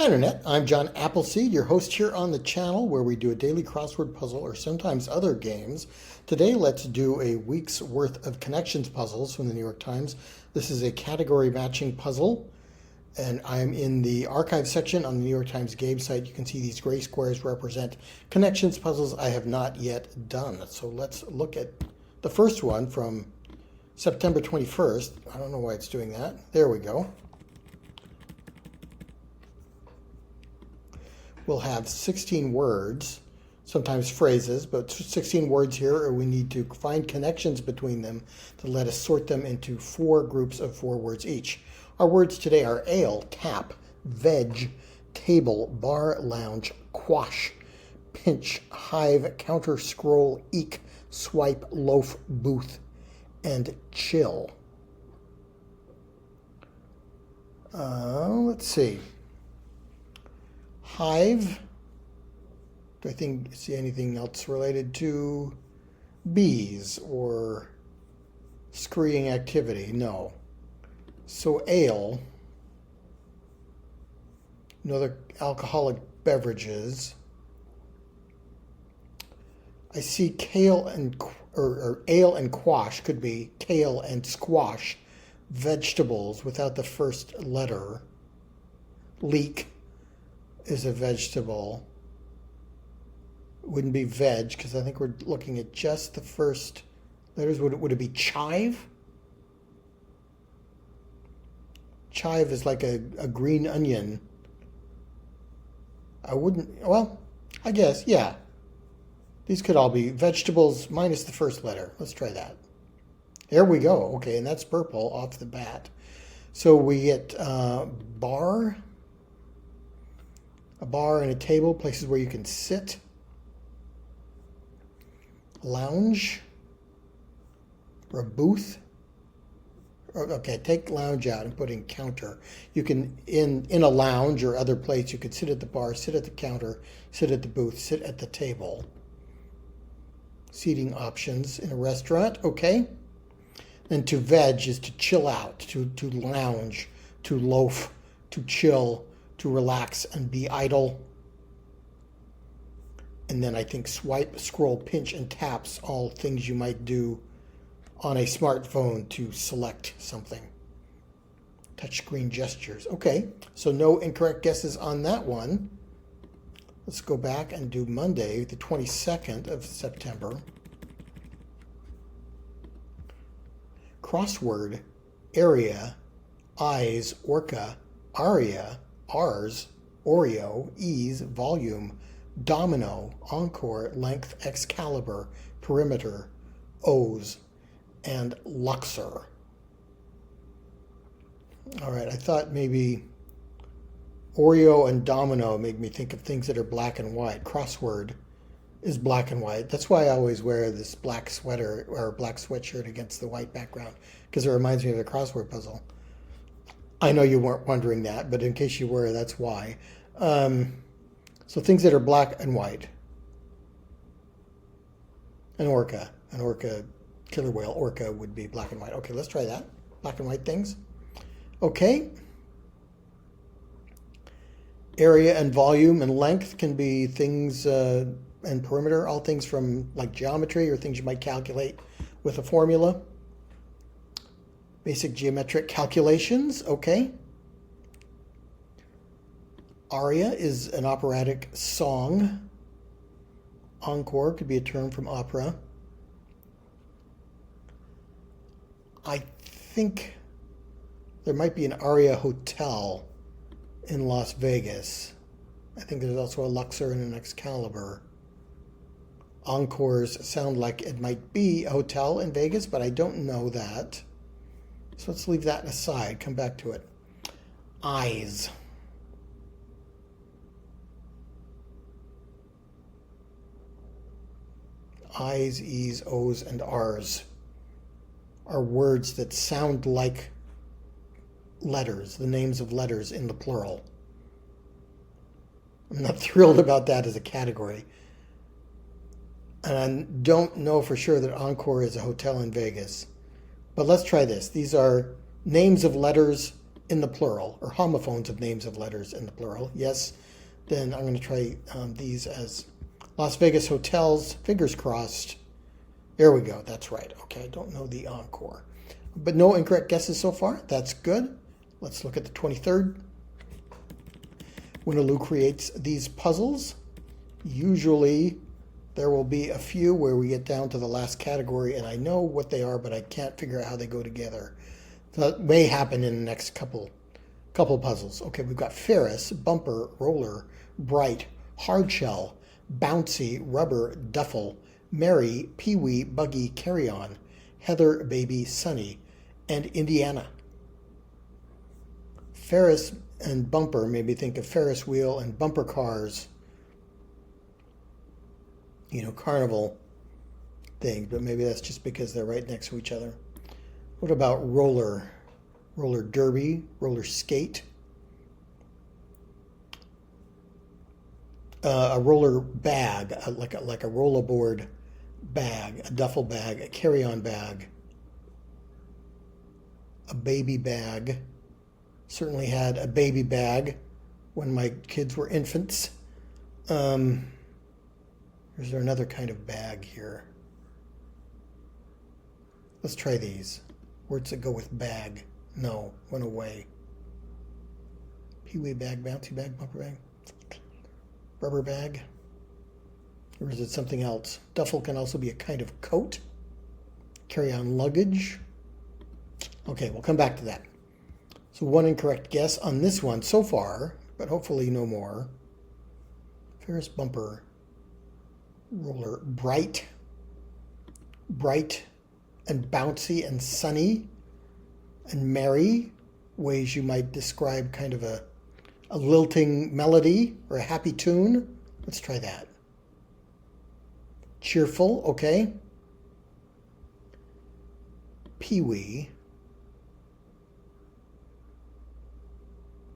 Hi Internet, I'm John Appleseed, your host here on the channel where we do a daily crossword puzzle or sometimes other games. Today let's do a week's worth of connections puzzles from the New York Times. This is a category matching puzzle and I'm in the archive section on the New York Times game site. You can see these gray squares represent connections puzzles I have not yet done. So let's look at the first one from September 21st. I don't know why it's doing that. There we go. We'll have 16 words, sometimes phrases, but 16 words here, and we need to find connections between them to let us sort them into 4 groups of 4 words each. Our words today are ale, tap, veg, table, bar, lounge, quash, pinch, hive, counter, scroll, eke, swipe, loaf, booth, and chill. Let's see. Hive. Do I see anything else related to bees or scurrying activity? No. So ale. No other alcoholic beverages. I see kale and or ale and quash could be kale and squash. Vegetables without the first letter. Leek is a vegetable. Wouldn't be veg because I think we're looking at just the first letters. Would it be chive? Chive is like a green onion. I guess, yeah. These could all be vegetables minus the first letter. Let's try that. There we go. Okay, and that's purple off the bat. So we get bar. A bar and a table, places where you can sit. Lounge. Or a booth. Okay, take lounge out and put in counter. You can, in a lounge or other place, you could sit at the bar, sit at the counter, sit at the booth, sit at the table. Seating options in a restaurant, okay. And to veg is to chill out, to lounge, to loaf, to chill, to relax and be idle. And then I think swipe, scroll, pinch, and taps, all things you might do on a smartphone to select something. Touchscreen gestures. Okay, so no incorrect guesses on that one. Let's go back and do Monday, the 22nd of September. Crossword, area, eyes, orca, aria, R's, Oreo, ease, volume, domino, encore, length, Excalibur, perimeter, O's, and Luxor. All right, I thought maybe Oreo and domino made me think of things that are black and white. Crossword is black and white. That's why I always wear this black sweater or black sweatshirt against the white background, because it reminds me of the crossword puzzle. I know you weren't wondering that, but in case you were, that's why. So things that are black and white. An orca, killer whale, orca would be black and white. Okay, let's try that. Black and white things. Okay. Area and volume and length can be things, and perimeter, all things from like geometry or things you might calculate with a formula. Basic geometric calculations, okay. Aria is an operatic song. Encore could be a term from opera. I think there might be an Aria Hotel in Las Vegas. I think there's also a Luxor and an Excalibur. Encores sound like it might be a hotel in Vegas, but I don't know that. So let's leave that aside, come back to it. Eyes. I's, E's, O's, and R's are words that sound like letters, the names of letters in the plural. I'm not thrilled about that as a category. And I don't know for sure that Encore is a hotel in Vegas. But let's try this. These are names of letters in the plural, or homophones of names of letters in the plural. Yes, then I'm going to try these as Las Vegas hotels, fingers crossed. There we go, that's right. Okay, I don't know the encore. But no incorrect guesses so far, that's good. Let's look at the 23rd. Winaloo creates these puzzles. Usually there will be a few where we get down to the last category and I know what they are, but I can't figure out how they go together. That may happen in the next couple puzzles. Okay, we've got Ferris, Bumper, Roller, Bright, Hardshell, Bouncy, Rubber, Duffel, Mary, Pee-wee, Buggy, Carry On, Heather, Baby, Sunny, and Indiana. Ferris and Bumper made me think of Ferris wheel and bumper cars, you know, carnival thing, but maybe that's just because they're right next to each other. What about Roller? Roller derby, roller skate, a roller bag, like a rollerboard bag, a duffel bag, a carry-on bag, a baby bag. Certainly had a baby bag when my kids were infants. Is there another kind of bag here? Let's try these. Words that go with bag. No, went away. Pee-wee bag, bouncy bag, bumper bag, rubber bag. Or is it something else? Duffel can also be a kind of coat. Carry-on luggage. Okay, we'll come back to that. So one incorrect guess on this one so far, but hopefully no more. Ferris, Bumper, Roller, Bright, and Bouncy and Sunny and Merry, ways you might describe kind of a lilting melody or a happy tune. Let's try that. Cheerful, okay. Pee-wee.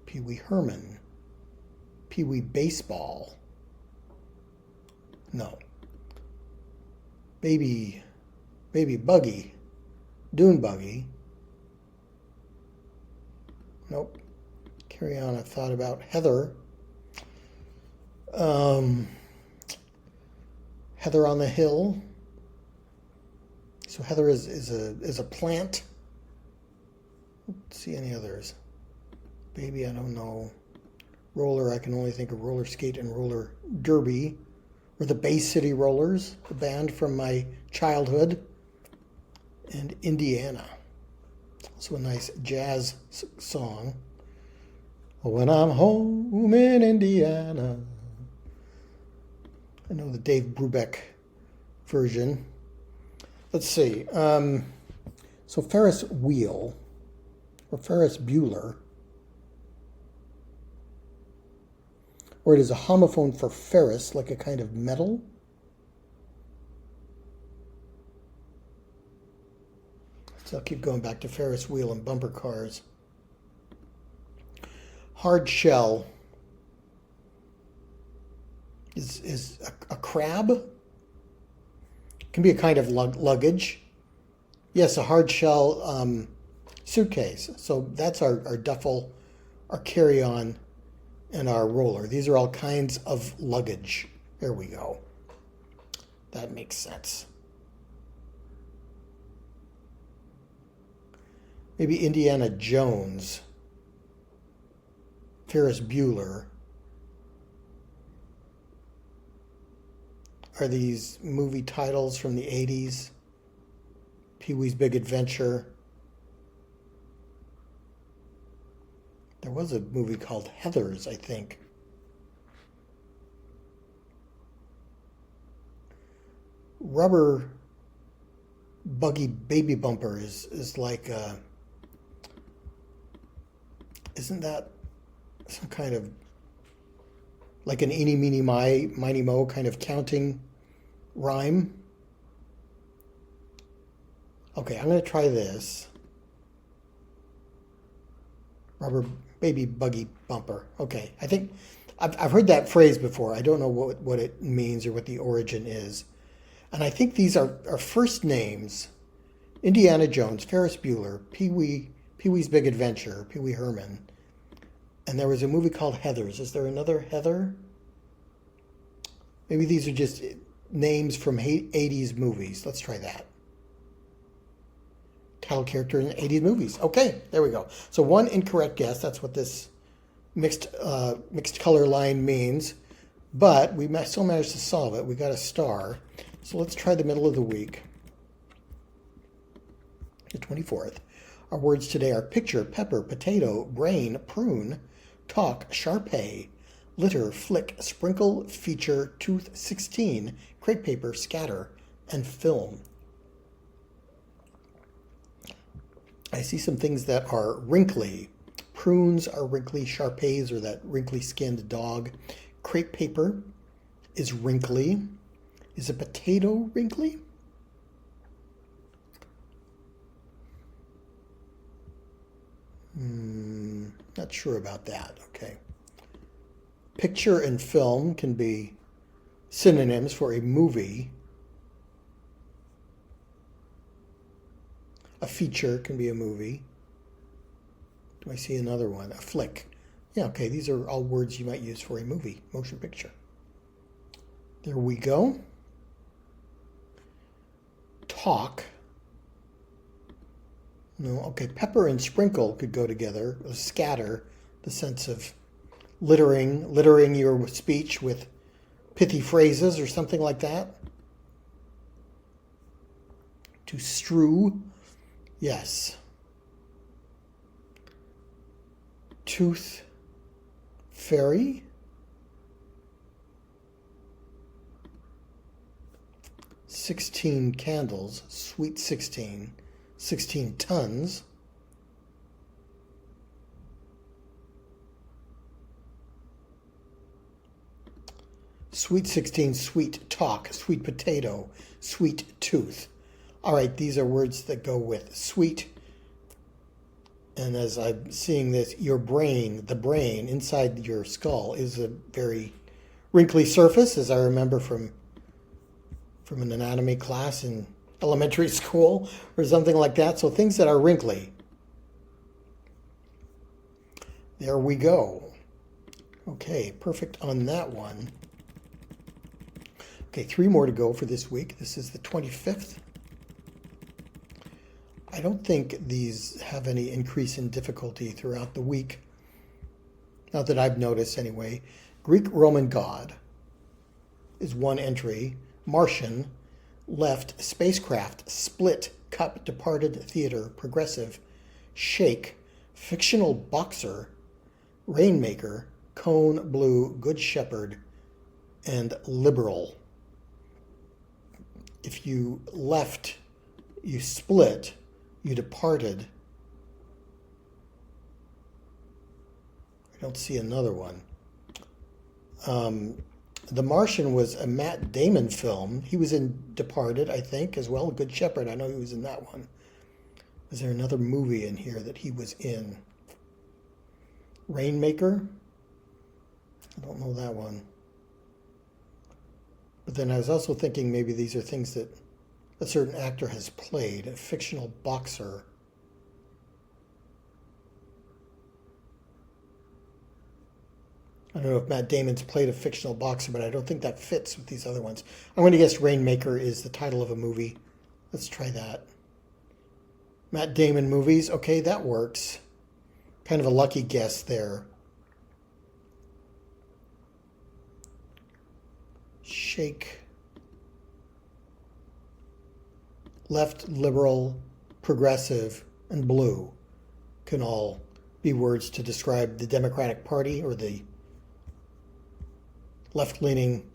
Pee-wee Herman. Pee-wee baseball. No. Baby buggy. Dune buggy. Nope. Carry on. I thought about Heather. Heather on the hill. So Heather is a plant. Let's see any others. Baby, I don't know. Roller, I can only think of roller skate and roller derby. Or the Bay City Rollers, the band from my childhood. And Indiana. Also a nice jazz song. When I'm home in Indiana. I know the Dave Brubeck version. Let's see. So Ferris wheel, or Ferris Bueller, or it is a homophone for ferrous, like a kind of metal. So I'll keep going back to Ferris wheel and bumper cars. Hard shell is a crab. Can be a kind of luggage. Yes, a hard shell suitcase. So that's our duffel, our carry-on, and our roller. These are all kinds of luggage. There we go. That makes sense. Maybe Indiana Jones. Ferris Bueller. Are these movie titles from the 80s? Pee-wee's Big Adventure. There was a movie called Heathers, I think. Rubber buggy baby bumper is like isn't that some kind of like an eeny meeny miny mo kind of counting rhyme? Okay, I'm going to try this. Rubber baby buggy bumper. Okay, I think I've heard that phrase before. I don't know what it means or what the origin is. And I think these are first names. Indiana Jones, Ferris Bueller, Pee-wee Pee-wee's Big Adventure, Pee-wee Herman. And there was a movie called Heathers. Is there another Heather? Maybe these are just names from 80s movies. Let's try that. Title character in 80s movies. Okay, there we go. So one incorrect guess. That's what this mixed color line means. But we still managed to solve it. We got a star. So let's try the middle of the week, the 24th. Our words today are picture, pepper, potato, brain, prune, talk, Sharpay, litter, flick, sprinkle, feature, tooth, 16, crepe paper, scatter, and film. I see some things that are wrinkly. Prunes are wrinkly. Sharpays are that wrinkly skinned dog. Crepe paper is wrinkly. Is a potato wrinkly? Not sure about that. Okay. Picture and film can be synonyms for a movie. A feature can be a movie. Do I see another one? A flick. Yeah, okay, these are all words you might use for a movie, motion picture. There we go. Talk. No, okay, pepper and sprinkle could go together. Scatter, the sense of littering your speech with pithy phrases or something like that. To strew, yes. Tooth fairy. "16 candles, sweet 16, 16 tons." Sweet 16, sweet talk, sweet potato, sweet tooth. All right, these are words that go with sweet. And as I'm seeing this, your brain, the brain inside your skull is a very wrinkly surface, as I remember from an anatomy class in elementary school or something like that. So things that are wrinkly. There we go. Okay, perfect on that one. Okay, 3 more to go for this week. This is the 25th. I don't think these have any increase in difficulty throughout the week. Not that I've noticed anyway. Greek Roman god is one entry. Martian, left, spacecraft, split, cup, departed, theater, progressive, shake, fictional boxer, rainmaker, cone, blue, good shepherd, and liberal. If you left, you split, you departed. I don't see another one. The Martian was a Matt Damon film. He was in Departed, I think, as well. Good Shepherd, I know he was in that one. Is there another movie in here that he was in? Rainmaker? I don't know that one. But then I was also thinking maybe these are things that a certain actor has played. A fictional boxer. I don't know if Matt Damon's played a fictional boxer, but I don't think that fits with these other ones. I'm going to guess Rainmaker is the title of a movie. Let's try that. Matt Damon movies. Okay, that works. Kind of a lucky guess there. Shake. Left, liberal, progressive, and blue can all be words to describe the Democratic Party or the left-leaning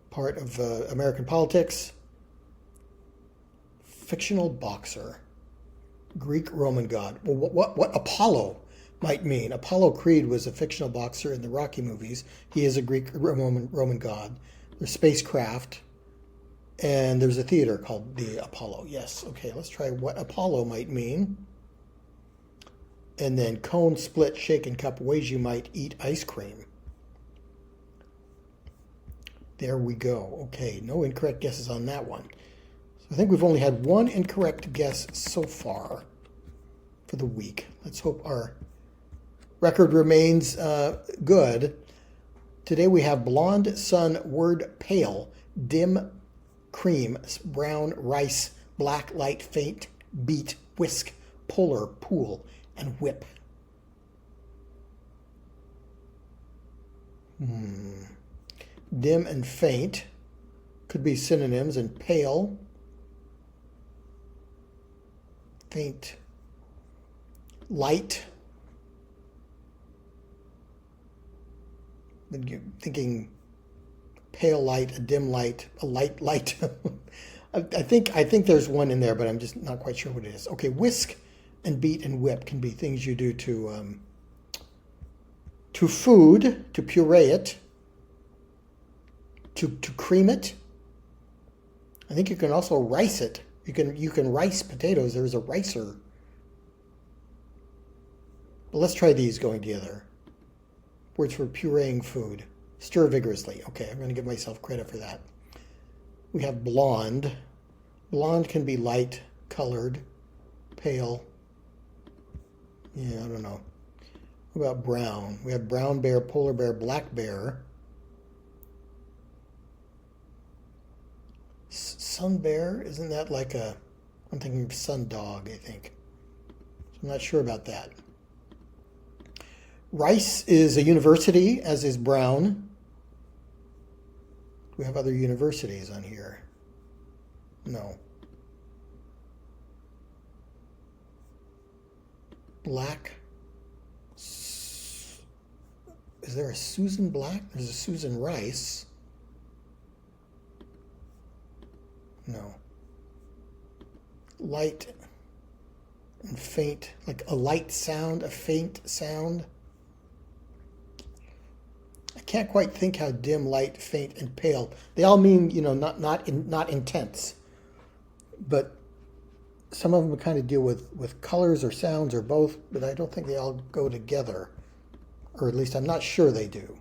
part of American politics. Fictional boxer. Greek Roman god. Well, what Apollo might mean. Apollo Creed was a fictional boxer in the Rocky movies. He is a Greek Roman god. There's spacecraft, and there's a theater called the Apollo. Yes, okay, let's try what Apollo might mean. And then cone, split, shake, and cup, ways you might eat ice cream. There we go. Okay, no incorrect guesses on that one. So I think we've only had one incorrect guess so far. for the week. Let's hope our record remains good. Today we have blonde, sun, word, pale, dim, cream, brown, rice, black, light, faint, beat, whisk, polar, pool, and whip. Dim and faint could be synonyms, and pale, faint, light. You're thinking pale light, a dim light, a light light. I think there's one in there, but I'm just not quite sure what it is. Okay, whisk and beat and whip can be things you do to food, to puree it, to cream it. I think you can also rice it. You can rice potatoes. There's a ricer. But let's try these going together. Words for pureeing food. Stir vigorously. Okay, I'm going to give myself credit for that. We have blonde. Blonde can be light colored, pale. Yeah, I don't know. What about brown? We have brown bear, polar bear, black bear. Sun bear, isn't that like I'm thinking sun dog, I think. So I'm not sure about that. Rice is a university, as is brown. Do we have other universities on here? No. Black. Is there a Susan Black? There's a Susan Rice. No. Light and faint, like a light sound, a faint sound. I can't quite think how dim, light, faint, and pale. They all mean, not intense. But some of them kind of deal with colors or sounds or both, but I don't think they all go together. Or at least I'm not sure they do.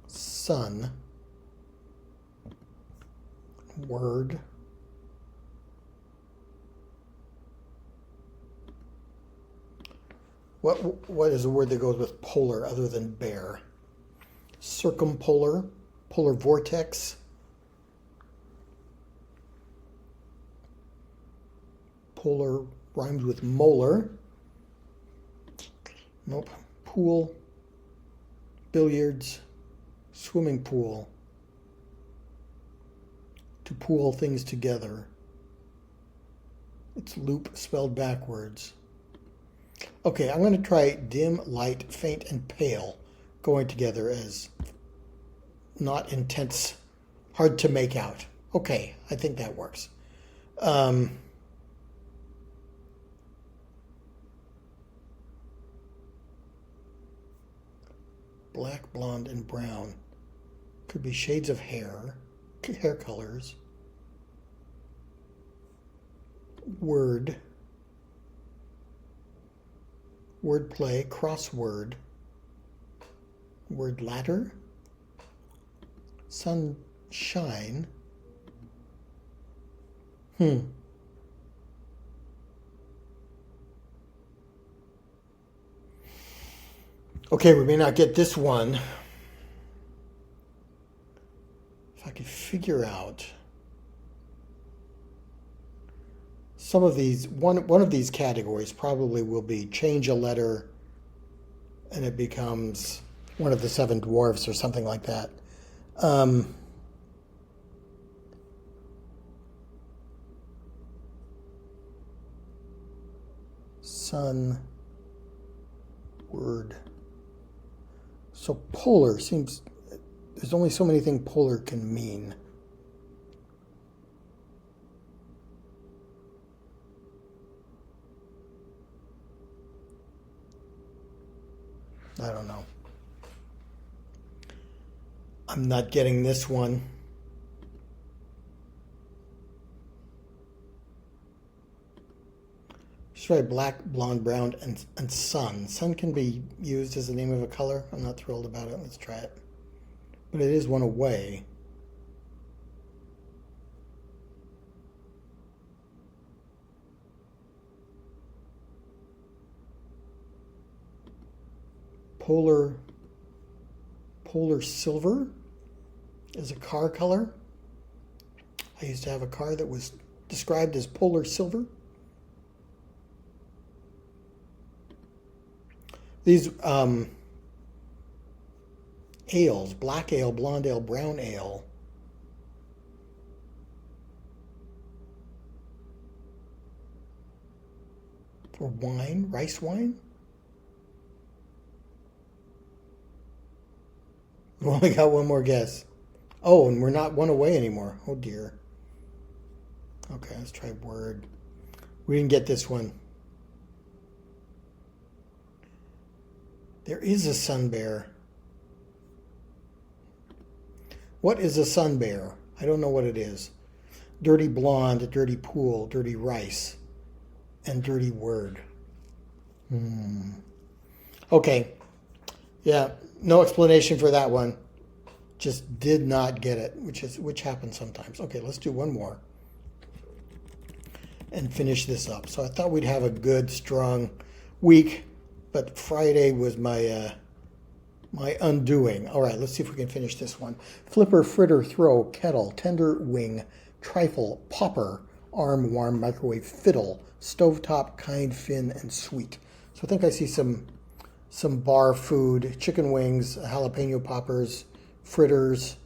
Sun. Word. What is a word that goes with polar other than bear? Circumpolar, polar vortex. Polar rhymes with molar. Nope. Pool, billiards, swimming pool. To pool things together. It's loop spelled backwards. Okay, I'm going to try dim, light, faint, and pale going together as not intense, hard to make out. Okay, I think that works. Black, blonde, and brown. Could be shades of hair colors. Word. Wordplay, crossword. Word ladder. Sunshine. Okay, we may not get this one. If I could figure out some of these, one of these categories probably will be change a letter and it becomes one of the seven dwarfs or something like that. Sun, word. So polar seems, there's only so many things polar can mean. I don't know. I'm not getting this one. Let's try black, blonde, brown, and sun. Sun can be used as the name of a color. I'm not thrilled about it. Let's try it. But it is one away. Polar silver is a car color. I used to have a car that was described as polar silver. These ales, black ale, blonde ale, brown ale. Or wine, rice wine. We only got one more guess. Oh, and we're not one away anymore. Oh dear. Okay, let's try word. We didn't get this one. There is a sun bear. What is a sun bear? I don't know what it is. Dirty blonde, dirty pool, dirty rice, and dirty word. Okay. Yeah, no explanation for that one. Just did not get it, which happens sometimes. Okay, let's do one more and finish this up. So I thought we'd have a good, strong week, but Friday was my my undoing. All right, let's see if we can finish this one. Flipper, fritter, throw, kettle, tender wing, trifle, popper, arm, warm, microwave, fiddle, stovetop, kind, fin, and sweet. So I think I see some bar food, chicken wings, jalapeno poppers, fritters,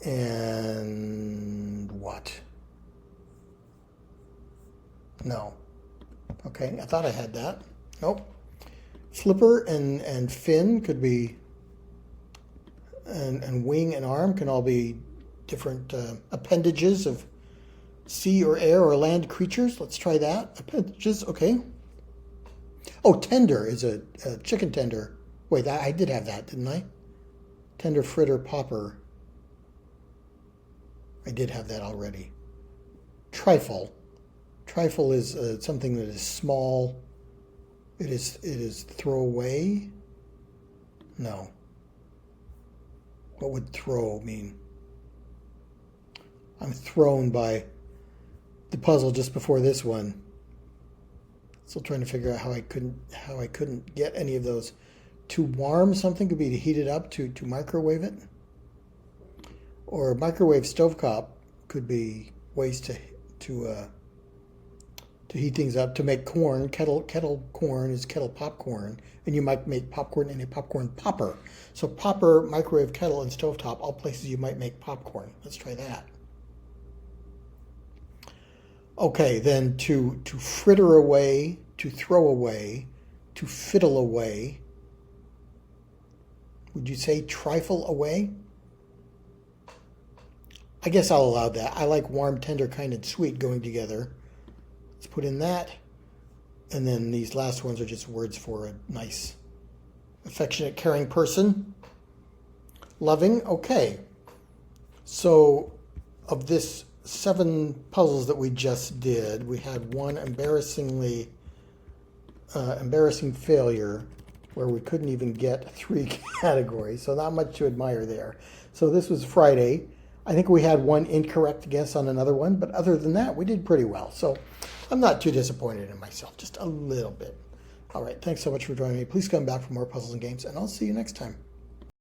and what? No. Okay, I thought I had that. Nope. Flipper and fin could be, and wing and arm can all be different appendages of sea or air or land creatures. Let's try that. Appendages, okay. Oh, tender is a chicken tender. Wait, I did have that, didn't I? Tender, fritter, popper. I did have that already. Trifle. Trifle is something that is small. It is throw away. No. What would throw mean? I'm thrown by the puzzle just before this one. Still trying to figure out how I couldn't get any of those. To warm something could be to heat it up, to microwave it. Or microwave stovetop could be ways to heat things up. To make corn, kettle corn is kettle popcorn, and you might make popcorn in a popcorn popper. So popper, microwave, kettle, and stovetop, all places you might make popcorn. Let's try that. Okay, then to fritter away, to throw away, to fiddle away. Would you say trifle away? I guess I'll allow that. I like warm, tender, kind, and sweet going together. Let's put in that. And then these last ones are just words for a nice, affectionate, caring person. Loving, okay. So of this 7 puzzles that we just did, we had one embarrassing failure where we couldn't even get 3 categories. So not much to admire there. So this was Friday. I think we had one incorrect guess on another one, but other than that, we did pretty well. So I'm not too disappointed in myself, just a little bit. All right, thanks so much for joining me. Please come back for more puzzles and games, and I'll see you next time.